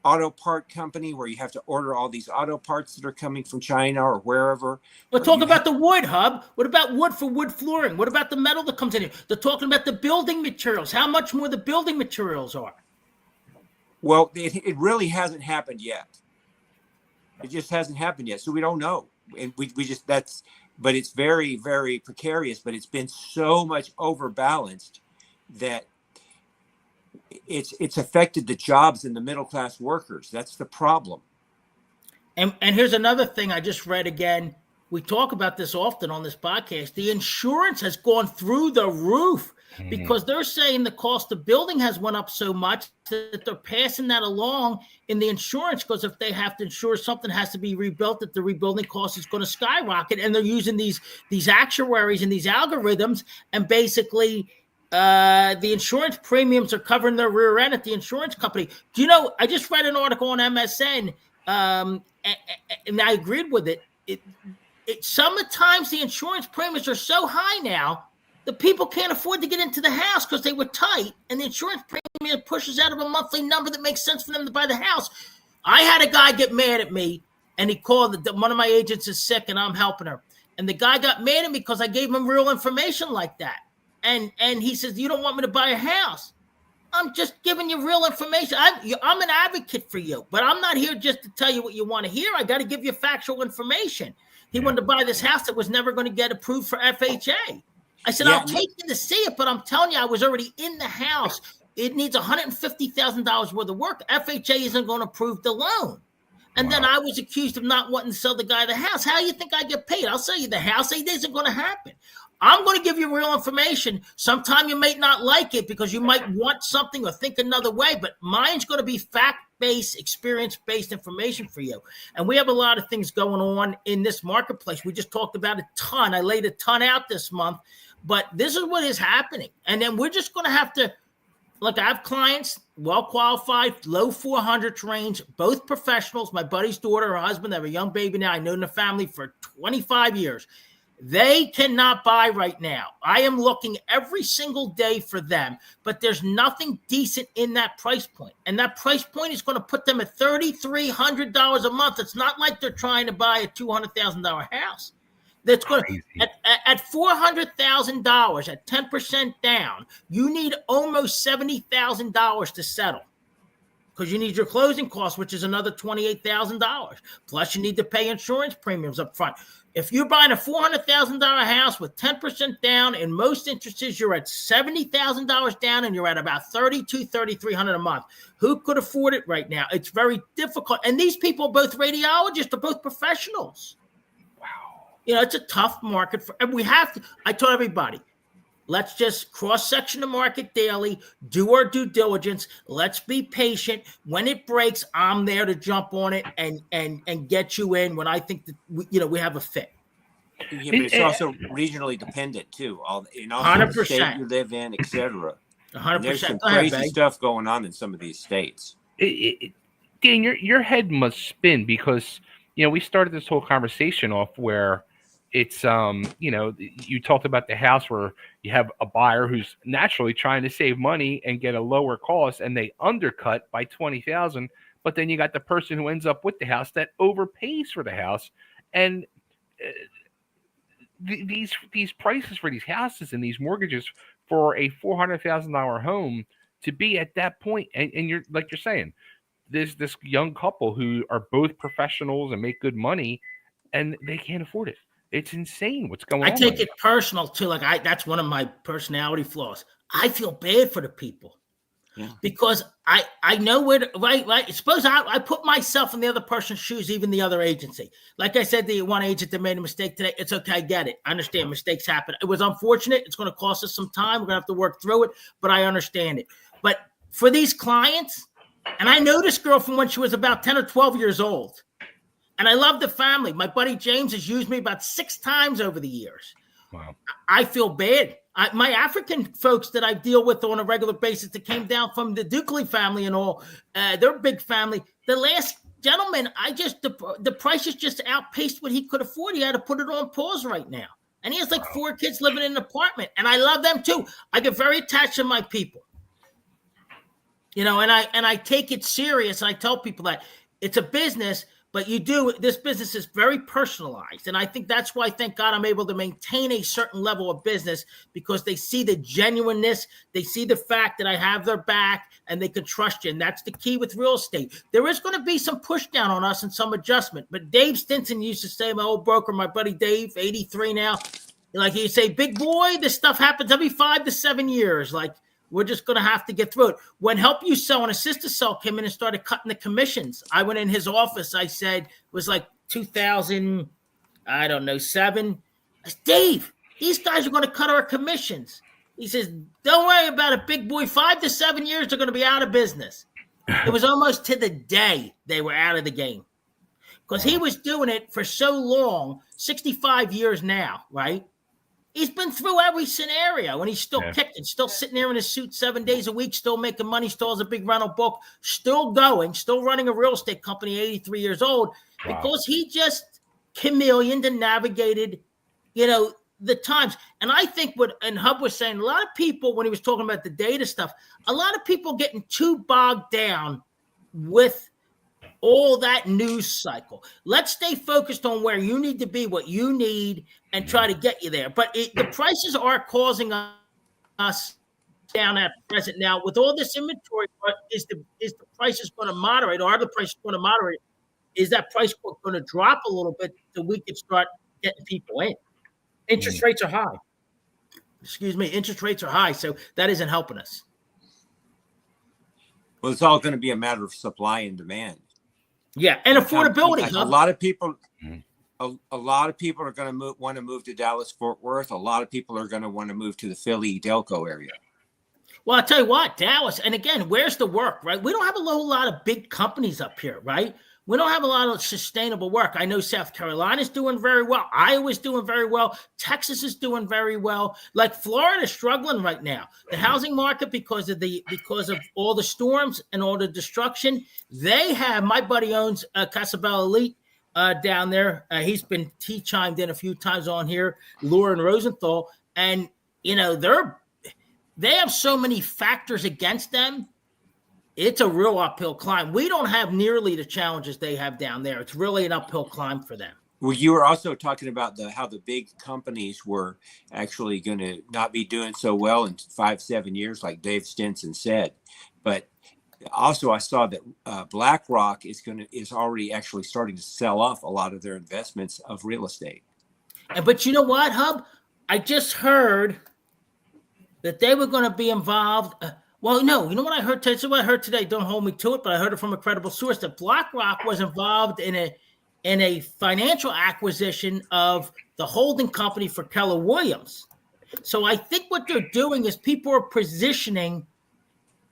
auto part company where you have to order all these auto parts that are coming from China or wherever. Well, talk about the wood, Hub. What about wood for wood flooring? What about the metal that comes in here? They're talking about the building materials. How much more the building materials are? Well, it really hasn't happened yet. It just hasn't happened yet. So we don't know. And but it's very, very precarious, but it's been so much overbalanced that it's affected the jobs and the middle class workers. That's the problem. And here's another thing I just read again. We talk about this often on this podcast. The insurance has gone through the roof because they're saying the cost of building has went up so much that they're passing that along in the insurance, because if they have to insure something has to be rebuilt, that the rebuilding cost is going to skyrocket. And they're using these actuaries and these algorithms, and basically the insurance premiums are covering their rear end at the insurance company. Do you know, I just read an article on MSN, and I agreed with it. Sometimes the insurance premiums are so high now, the people can't afford to get into the house because they were tight, and the insurance premium pushes out of a monthly number that makes sense for them to buy the house. I had a guy get mad at me, and he called, one of my agents is sick, and I'm helping her. And the guy got mad at me because I gave him real information like that. And he says, you don't want me to buy a house. I'm just giving you real information. I'm an advocate for you, but I'm not here just to tell you what you want to hear. I got to give you factual information. He wanted to buy this house that was never going to get approved for FHA. I said, I'll take you to see it, but I'm telling you, I was already in the house. It needs $150,000 worth of work. FHA isn't going to approve the loan. And then I was accused of not wanting to sell the guy the house. How do you think I get paid? I'll sell you the house. It isn't going to happen. I'm going to give you real information. Sometime you may not like it because you might want something or think another way, but mine's going to be fact-based, experience-based information for you. And we have a lot of things going on in this marketplace. We just talked about a ton. I laid a ton out this month, but this is what is happening. And then we're just going to have to, look, I have clients, well-qualified, low 400s range, both professionals. My buddy's daughter, her husband, they have a young baby now. I know the family for 25 years. They cannot buy right now. I am looking every single day for them, but there's nothing decent in that price point. And that price point is going to put them at $3,300 a month. It's not like they're trying to buy a $200,000 house. That's going to, at $400,000 at 10% down, you need almost $70,000 to settle, because you need your closing costs, which is another $28,000. Plus, you need to pay insurance premiums up front. If you're buying a $400,000 house with 10% down, in most instances, you're at $70,000 down, and you're at about $3,300 a month. Who could afford it right now? It's very difficult. And these people are both radiologists, they're both professionals. Wow. You know, it's a tough market and we have to. I told everybody, let's just cross-section the market daily, do our due diligence. Let's be patient. When it breaks, I'm there to jump on it and get you in when I think that we have a fit. Yeah, but it's also regionally dependent too. In all 100%. the state you live in, etc. 100%. There's some crazy stuff going on in some of these states. Dan, your head must spin because we started this whole conversation off where it's you talked about the house where you have a buyer who's naturally trying to save money and get a lower cost, and they undercut by $20,000. But then you got the person who ends up with the house that overpays for the house, and these prices for these houses and these mortgages for a $400,000 home to be at that point, and you're like you're saying, there's this young couple who are both professionals and make good money, and they can't afford it. It's insane what's going on. I take it personal too. Like that's one of my personality flaws. I feel bad for the people. Yeah. Because I know where to, right. Suppose I put myself in the other person's shoes, even the other agency. Like I said, the one agent that made a mistake today, it's okay. I get it. I understand mistakes happen. It was unfortunate. It's going to cost us some time. We're going to have to work through it, but I understand it. But for these clients, and I know this girl from when she was about 10 or 12 years old, and I love the family. My buddy James has used me about 6 times over the years. Wow. I feel bad. My African folks that I deal with on a regular basis that came down from the Dukley family and all, their big family. The last gentleman, the prices just outpaced what he could afford. He had to put it on pause right now. And he has like 4 kids living in an apartment. And I love them too. I get very attached to my people. You know, and I take it serious. And I tell people that it's a business, but this business is very personalized. And I think that's why, thank God, I'm able to maintain a certain level of business, because they see the genuineness. They see the fact that I have their back and they can trust you. And that's the key with real estate. There is going to be some push down on us and some adjustment. But Dave Stinson used to say, my old broker, my buddy Dave, 83 now, like he'd say, big boy, this stuff happens every 5 to 7 years. Like, we're just going to have to get through it. When Help You Sell and Assist to Sell came in and started cutting the commissions, I went in his office. I said, it was like 2000, I don't know, 7. I said, Dave, these guys are going to cut our commissions. He says, don't worry about it, big boy. 5 to 7 years, they're going to be out of business. It was almost to the day they were out of the game, because he was doing it for so long, 65 years now, right? He's been through every scenario, and he's still kicking, still sitting there in his suit 7 days a week, still making money, still has a big rental book, still going, still running a real estate company, 83 years old, because he just chameleoned and navigated, the times. And I think and Hub was saying, a lot of people, when he was talking about the data stuff, a lot of people getting too bogged down with all that news cycle. Let's stay focused on where you need to be, what you need, and try to get you there. But the prices are causing us down at present now. With all this inventory, is the prices going to moderate? Or are the prices going to moderate? Is that price going to drop a little bit so we can start getting people in? Interest rates are high. Interest rates are high, so that isn't helping us. Well, it's all going to be a matter of supply and demand. Yeah, and affordability. Like a lot of people, a lot of people are going to want to move to Dallas-Fort Worth. A lot of people are going to want to move to the Philly-Delco area. Well, I'll tell you what, Dallas, and again, where's the work, right? We don't have a whole lot of big companies up here, right? We don't have a lot of sustainable work. I know South Carolina's doing very well. Iowa's doing very well. Texas is doing very well. Like Florida's struggling right now. The housing market, because of all the storms and all the destruction, they have. My buddy owns Casabella Elite down there. He chimed in a few times on here, Lauren Rosenthal, and they have so many factors against them. It's a real uphill climb. We don't have nearly the challenges they have down there. It's really an uphill climb for them. Well, you were also talking about how the big companies were actually going to not be doing so well in 5-7 years, like Dave Stinson said. But also, I saw that BlackRock is already actually starting to sell off a lot of their investments of real estate. But you know what, Hub? I just heard that they were going to be involved. Well, no, you know what I heard today? So what I heard today, don't hold me to it, but I heard it from a credible source that BlackRock was involved in a financial acquisition of the holding company for Keller Williams. So I think what they're doing is people are positioning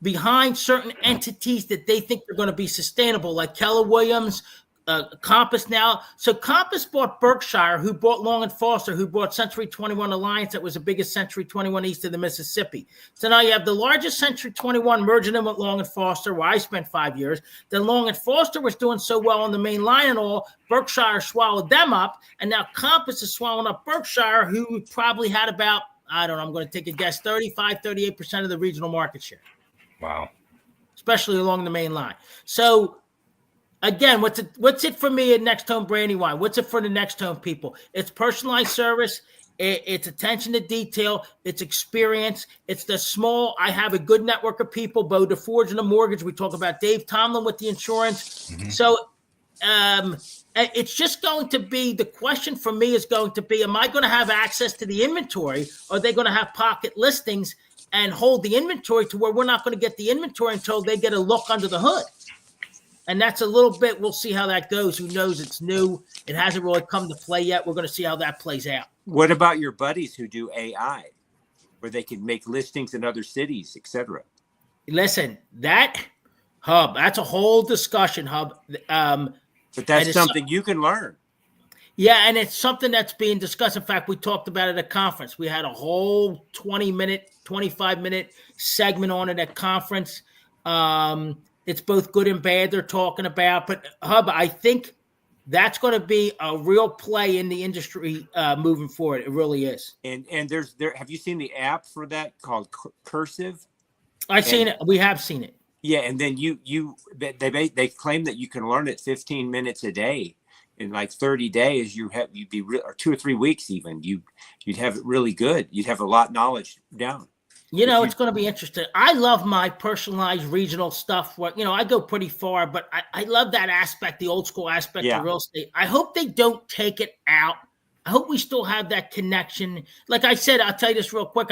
behind certain entities that they think are going to be sustainable, like Keller Williams, Compass now. So Compass bought Berkshire, who bought Long & Foster, who bought Century 21 Alliance, that was the biggest Century 21 east of the Mississippi. So now you have the largest Century 21 merging in with Long & Foster, where I spent 5 years. Then Long & Foster was doing so well on the main line and all, Berkshire swallowed them up, and now Compass is swallowing up Berkshire, who probably had about, I don't know, I'm going to take a guess, 38% of the regional market share. Wow. Especially along the main line. So again, what's it for me at NextHome Brandywine? What's it for the NextHome people? It's personalized service. It's attention to detail. It's experience. It's the small. I have a good network of people. Bo DeForge in the mortgage. We talk about Dave Tomlin with the insurance. Mhm. So it's just going to be, the question for me is going to be, am I going to have access to the inventory? Or are they going to have pocket listings and hold the inventory to where we're not going to get the inventory until they get a look under the hood? And that's a little bit, we'll see how that goes. Who knows? It's new. It hasn't really come to play yet. We're going to see how that plays out. What about your buddies who do AI, where they can make listings in other cities, etc.? Listen, that Hub, that's a whole discussion, Hub. But that's something you can learn. Yeah, and it's something that's being discussed. In fact, we talked about it at a conference. We had a whole 20-minute, 25-minute segment on it at conference. It's both good and bad they're talking about. But, Hub, I think that's going to be a real play in the industry moving forward. It really is. And there. Have you seen the app for that called Cursive? I've seen it. We have seen it. Yeah, and then they claim that you can learn it 15 minutes a day. In like 30 days, you'd be or 2 or 3 weeks even. You'd have it really good. You'd have a lot of knowledge down. It's going to be interesting. I love my personalized regional stuff. Where, I go pretty far, but I love that aspect, the old school aspect of real estate. I hope they don't take it out. I hope we still have that connection. Like I said, I'll tell you this real quick.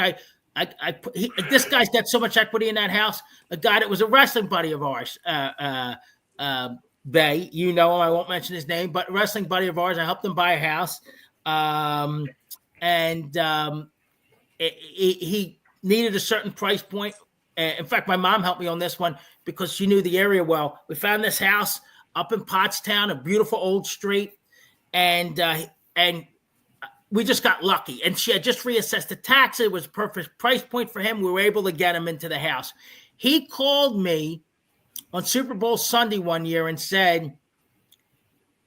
This guy's got so much equity in that house. A guy that was a wrestling buddy of ours, Bay, him, I won't mention his name, but a wrestling buddy of ours. I helped him buy a house, he needed a certain price point. In fact, my mom helped me on this one because she knew the area well. We found this house up in Pottstown, a beautiful old street, and we just got lucky. And she had just reassessed the tax. It was a perfect price point for him. We were able to get him into the house. He called me on Super Bowl Sunday one year and said,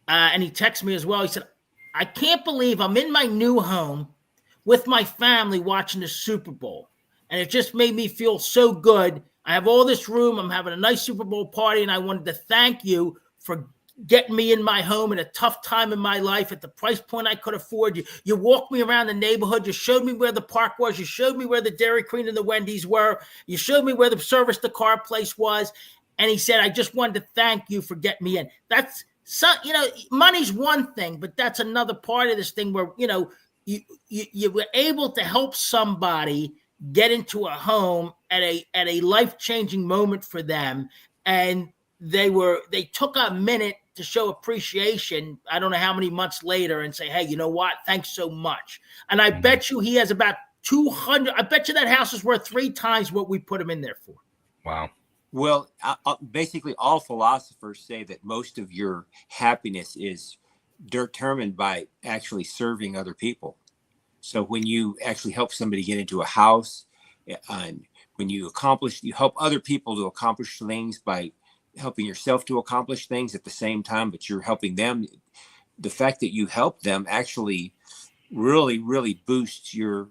and he texted me as well. He said, I can't believe I'm in my new home with my family watching the Super Bowl. And it just made me feel so good. I have all this room. I'm having a nice Super Bowl party. And I wanted to thank you for getting me in my home in a tough time in my life at the price point I could afford. You walked me around the neighborhood. You showed me where the park was. You showed me where the Dairy Queen and the Wendy's were. You showed me where the service the car place was. And he said, I just wanted to thank you for getting me in. That's money's one thing, but that's another part of this thing where, you were able to help somebody get into a home at a life-changing moment for them. And they took a minute to show appreciation. I don't know how many months later and say, hey, you know what? Thanks so much. And I bet you he has about 200. I bet you that house is worth 3 times what we put him in there for. Wow. Well, basically all philosophers say that most of your happiness is determined by actually serving other people. So when you actually help somebody get into a house, and when you help other people to accomplish things by helping yourself to accomplish things at the same time, but you're helping them, the fact that you help them actually really, really boosts your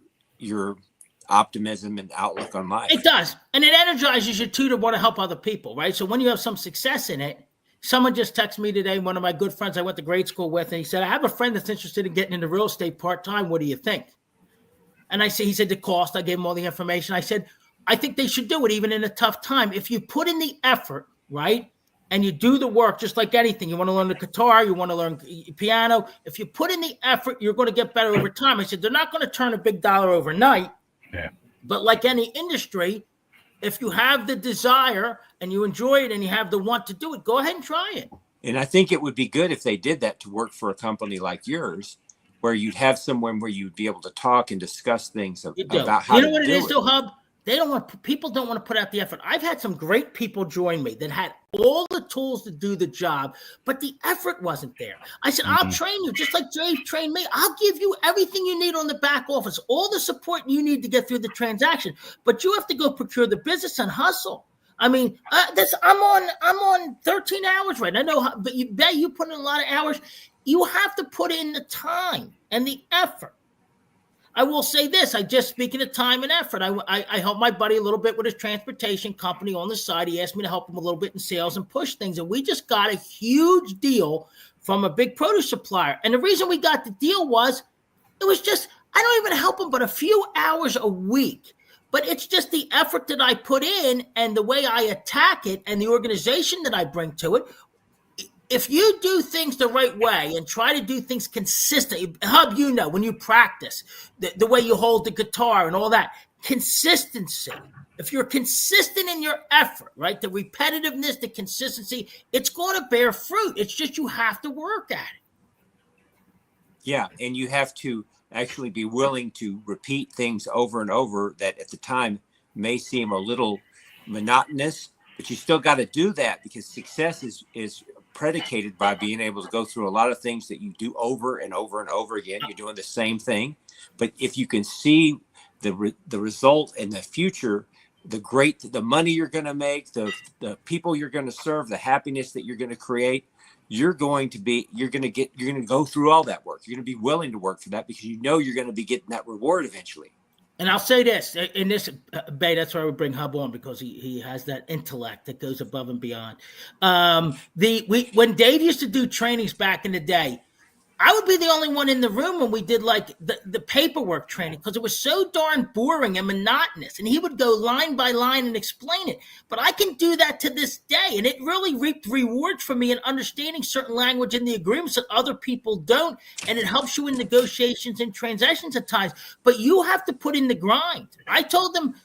optimism and outlook on life. It does. And it energizes you too to want to help other people, right? So when you have some success in it, someone just texted me today, one of my good friends I went to grade school with, and he said, I have a friend that's interested in getting into real estate part-time. What do you think? And he said the cost. I gave him all the information. I said, I think they should do it even in a tough time. If you put in the effort, right, and you do the work just like anything. You want to learn the guitar, you want to learn piano. If you put in the effort, you're going to get better over time. I said, they're not going to turn a big dollar overnight. Yeah. But like any industry, if you have the desire and you enjoy it and you have the want to do it, go ahead and try it. And I think it would be good if they did that to work for a company like yours, where you'd have someone where you'd be able to talk and discuss things about how to do it. You know what it is, though, Hub? People don't want to put out the effort. I've had some great people join me that had all the tools to do the job, but the effort wasn't there. I said, I'll train you just like Dave trained me. I'll give you everything you need on the back office, all the support you need to get through the transaction, but you have to go procure the business and hustle. I mean, I'm on 13 hours right now. I know, but you put in a lot of hours. You have to put in the time and the effort. I will say this. Speaking of time and effort, I helped my buddy a little bit with his transportation company on the side. He asked me to help him a little bit in sales and push things. And we just got a huge deal from a big produce supplier. And the reason we got the deal was, it was just, I don't even help them but a few hours a week. But it's just the effort that I put in and the way I attack it and the organization that I bring to it. If you do things the right way and try to do things consistently, Hub, you know, when you practice, the way you hold the guitar and all that, consistency. If you're consistent in your effort, right, the repetitiveness, the consistency, it's going to bear fruit. It's just you have to work at it. Yeah, and you have to actually be willing to repeat things over and over that at the time may seem a little monotonous, but you still got to do that because success is predicated by being able to go through a lot of things that you do over and over and over again. You're doing the same thing, but if you can see the result in the future, the money you're going to make, the people you're going to serve, the happiness that you're going to create, you're going to go through all that work. You're going to be willing to work for that because you know you're going to be getting that reward eventually. And I'll say this, in this, Bay, that's why we bring Hub on, because he has that intellect that goes above and beyond. When Dave used to do trainings back in the day, I would be the only one in the room when we did like the paperwork training because it was so darn boring and monotonous. And he would go line by line and explain it. But I can do that to this day. And it really reaped rewards for me in understanding certain language in the agreements that other people don't. And it helps you in negotiations and transactions at times. But you have to put in the grind. I told them,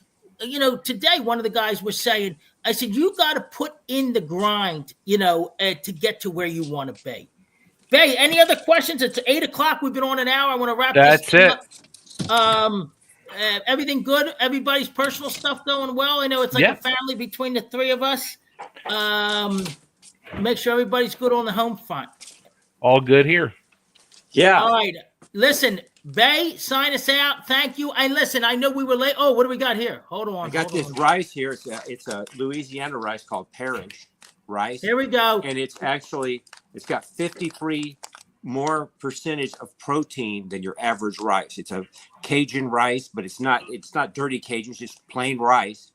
you know, today one of the guys was saying, I said, you got to put in the grind, you know, to get to where you want to be. Bay, any other questions? It's 8:00. We've been on an hour. I want to wrap this up. Everything good? Everybody's personal stuff going well? I know it's like a family between the three of us. Make sure everybody's good on the home front. All good here. Yeah. All right. Listen, Bay, sign us out. Thank you. And listen, I know we were late. Oh, what do we got here? Hold on. I got this rice here. It's a Louisiana rice called Parrish rice. Here we go. And it's got 53 more percentage of protein than your average rice. It's a Cajun rice, but it's not dirty Cajun, it's just plain rice.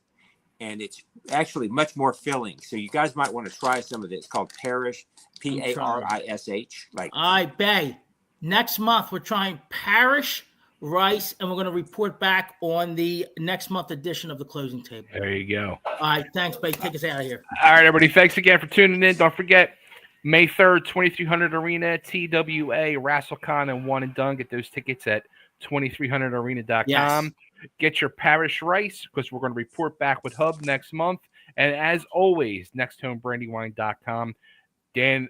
And it's actually much more filling. So you guys might want to try some of this. It's called Parrish, Parish. All right, Bay. Next month we're trying Parrish rice, and we're going to report back on the next month edition of the Closing Table. There you go. All right, thanks, Bay. Take us out of here. All right, everybody. Thanks again for tuning in. Don't forget, May 3rd, 2300 Arena, TWA, RassleCon, and One and Done. Get those tickets at 2300arena.com. Yes. Get your Parrish rice because we're going to report back with Hub next month. And as always, NextHomeBrandywine.com. Dan,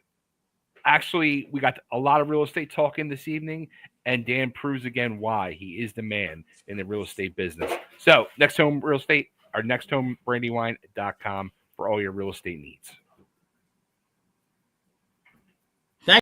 actually, we got a lot of real estate talking this evening, and Dan proves again why he is the man in the real estate business. So, Next Home Real Estate, or NextHomeBrandywine.com for all your real estate needs.